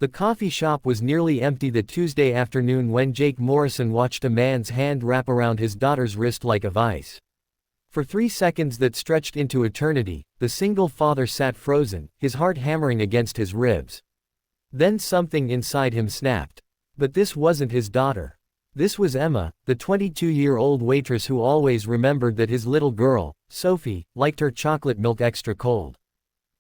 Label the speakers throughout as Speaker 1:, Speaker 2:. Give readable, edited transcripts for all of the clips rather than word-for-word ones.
Speaker 1: The coffee shop was nearly empty the Tuesday afternoon when Jake Morrison watched a man's hand wrap around his daughter's wrist like a vice. For 3 seconds that stretched into eternity, the single father sat frozen, his heart hammering against his ribs. Then something inside him snapped. But this wasn't his daughter. This was Emma, the 22-year-old waitress who always remembered that his little girl, Sophie, liked her chocolate milk extra cold.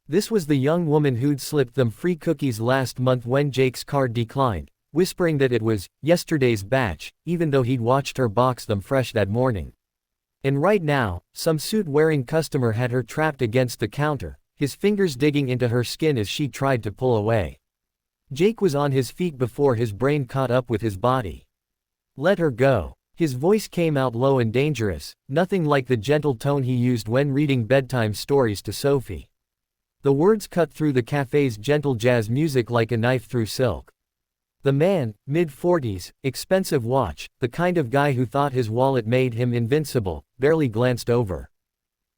Speaker 1: This was the young woman who'd slipped them free cookies last month when Jake's card declined, whispering that it was yesterday's batch, even though he'd watched her box them fresh that morning. And right now, some suit-wearing customer had her trapped against the counter, his fingers digging into her skin as she tried to pull away. Jake was on his feet before his brain caught up with his body. "Let her go." His voice came out low and dangerous, nothing like the gentle tone he used when reading bedtime stories to Sophie. The words cut through the cafe's gentle jazz music like a knife through silk. The man, mid-40s, expensive watch, the kind of guy who thought his wallet made him invincible, barely glanced over.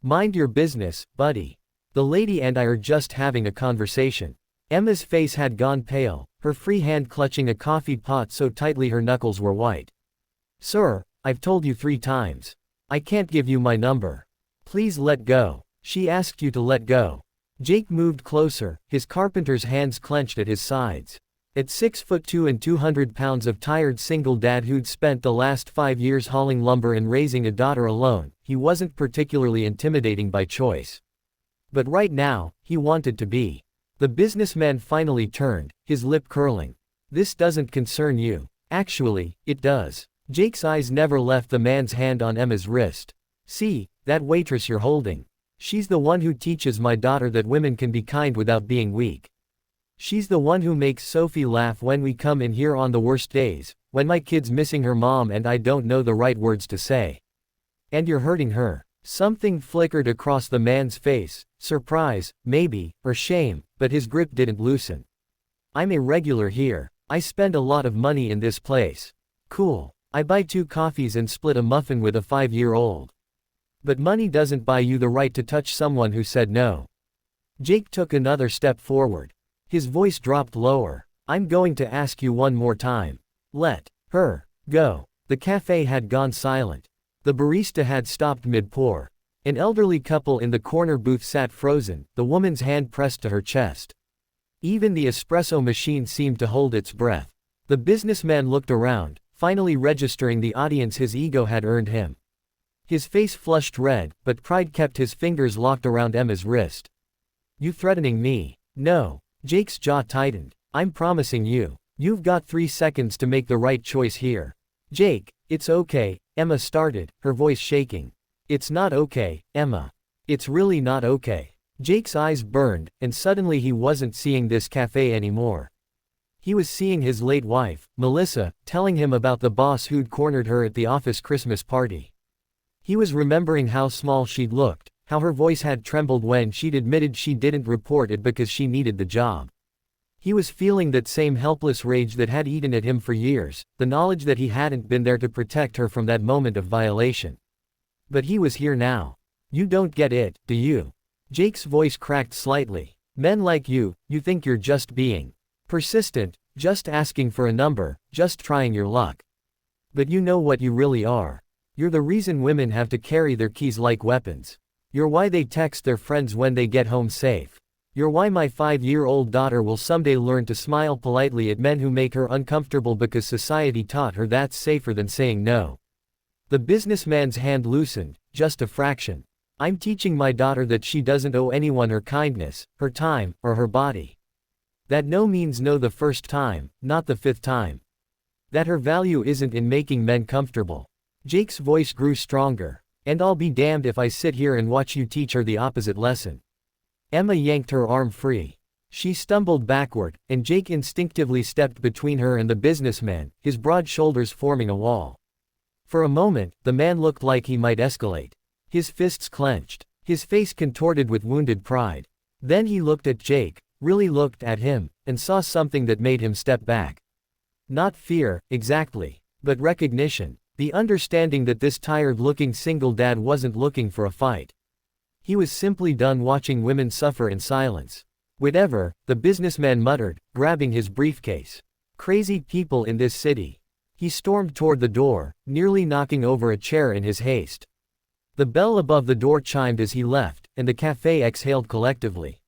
Speaker 1: "Mind your business, buddy. The lady and I are just having a conversation." Emma's face had gone pale, her free hand clutching a coffee pot so tightly her knuckles were white. "Sir, I've told you 3 times. I can't give you my number. Please let go." "She asked you to let go." Jake moved closer, his carpenter's hands clenched at his sides. At 6'2" and 200 pounds of tired single dad who'd spent the last 5 years hauling lumber and raising a daughter alone, he wasn't particularly intimidating by choice. But right now, he wanted to be. The businessman finally turned, his lip curling. "This doesn't concern you." "Actually, it does." Jake's eyes never left the man's hand on Emma's wrist. "See, that waitress you're holding. She's the one who teaches my daughter that women can be kind without being weak. She's the one who makes Sophie laugh when we come in here on the worst days, when my kid's missing her mom and I don't know the right words to say. And you're hurting her." Something flickered across the man's face, surprise, maybe, or shame, but his grip didn't loosen. "I'm a regular here. I spend a lot of money in this place." "Cool. I buy 2 coffees and split a muffin with a 5-year-old. But money doesn't buy you the right to touch someone who said no." Jake took another step forward. His voice dropped lower. "I'm going to ask you one more time. Let her go." The cafe had gone silent. The barista had stopped mid-pour. An elderly couple in the corner booth sat frozen, the woman's hand pressed to her chest. Even the espresso machine seemed to hold its breath. The businessman looked around, finally registering the audience his ego had earned him. His face flushed red, but pride kept his fingers locked around Emma's wrist. "You threatening me?" "No." Jake's jaw tightened. "I'm promising you. You've got 3 seconds to make the right choice here." "Jake, it's okay," Emma started, her voice shaking. "It's not okay, Emma. It's really not okay." Jake's eyes burned, and suddenly he wasn't seeing this cafe anymore. He was seeing his late wife, Melissa, telling him about the boss who'd cornered her at the office Christmas party. He was remembering how small she'd looked, how her voice had trembled when she'd admitted she didn't report it because she needed the job. He was feeling that same helpless rage that had eaten at him for years, the knowledge that he hadn't been there to protect her from that moment of violation. But he was here now. "You don't get it, do you?" Jake's voice cracked slightly. "Men like you think you're just being persistent, just asking for a number, just trying your luck. But you know what you really are. You're the reason women have to carry their keys like weapons. You're why they text their friends when they get home safe. You're why my 5-year-old daughter will someday learn to smile politely at men who make her uncomfortable because society taught her that's safer than saying no." The businessman's hand loosened, just a fraction. "I'm teaching my daughter that she doesn't owe anyone her kindness, her time, or her body. That no means no the first time, not the 5th time. That her value isn't in making men comfortable." Jake's voice grew stronger. "And I'll be damned if I sit here and watch you teach her the opposite lesson." Emma yanked her arm free. She stumbled backward, and Jake instinctively stepped between her and the businessman, his broad shoulders forming a wall. For a moment, the man looked like he might escalate. His fists clenched, his face contorted with wounded pride. Then he looked at Jake, really looked at him, and saw something that made him step back. Not fear, exactly, but recognition. The understanding that this tired-looking single dad wasn't looking for a fight. He was simply done watching women suffer in silence. Whatever, the businessman muttered, grabbing his briefcase. Crazy people in this city. He stormed toward the door, nearly knocking over a chair in his haste. The bell above the door chimed as he left, and the cafe exhaled collectively.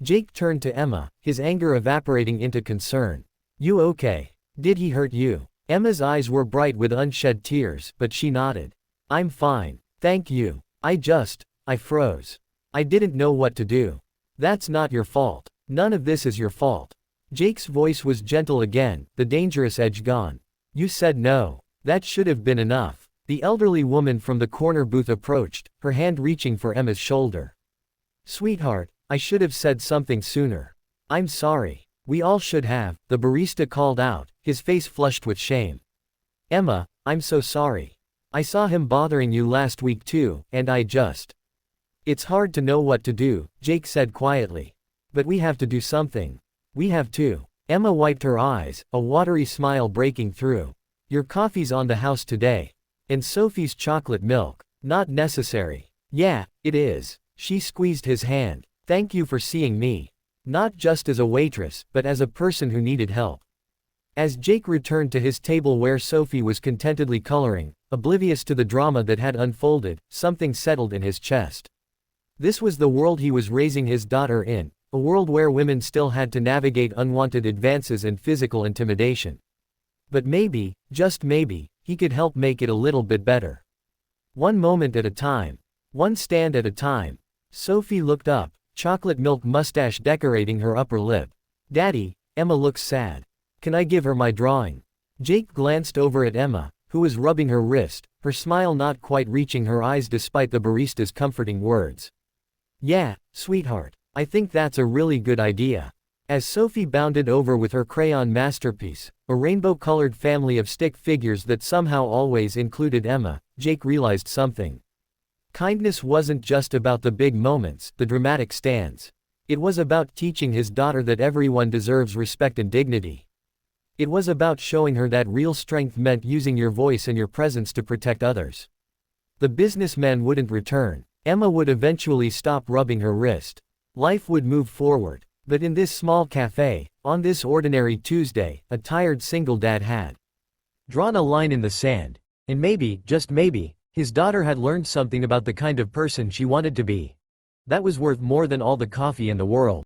Speaker 1: Jake turned to Emma, his anger evaporating into concern. You okay? Did he hurt you? Emma's eyes were bright with unshed tears, but she nodded. I'm fine. Thank you. I froze. I didn't know what to do. That's not your fault. None of this is your fault. Jake's voice was gentle again, the dangerous edge gone. You said no. That should have been enough. The elderly woman from the corner booth approached, her hand reaching for Emma's shoulder. Sweetheart, I should have said something sooner. I'm sorry. We all should have, the barista called out, his face flushed with shame. Emma, I'm so sorry. I saw him bothering you last week too, and It's hard to know what to do, Jake said quietly. But we have to do something. We have to. Emma wiped her eyes, a watery smile breaking through. Your coffee's on the house today. And Sophie's chocolate milk. Not necessary. Yeah, it is. She squeezed his hand. Thank you for seeing me. Not just as a waitress, but as a person who needed help. As Jake returned to his table where Sophie was contentedly coloring, oblivious to the drama that had unfolded, something settled in his chest. This was the world he was raising his daughter in, a world where women still had to navigate unwanted advances and physical intimidation. But maybe, just maybe, he could help make it a little bit better. One moment at a time. One stand at a time. Sophie looked up, chocolate milk mustache decorating her upper lip. Daddy, Emma looks sad. Can I give her my drawing? Jake glanced over at Emma, who was rubbing her wrist, her smile not quite reaching her eyes despite the barista's comforting words. Yeah, sweetheart. I think that's a really good idea. As Sophie bounded over with her crayon masterpiece, a rainbow-colored family of stick figures that somehow always included Emma, Jake realized something. Kindness wasn't just about the big moments, the dramatic stands. It was about teaching his daughter that everyone deserves respect and dignity. It was about showing her that real strength meant using your voice and your presence to protect others. The businessman wouldn't return. Emma would eventually stop rubbing her wrist. Life would move forward. But in this small cafe, on this ordinary Tuesday, a tired single dad had drawn a line in the sand. And maybe, just maybe, his daughter had learned something about the kind of person she wanted to be. That was worth more than all the coffee in the world.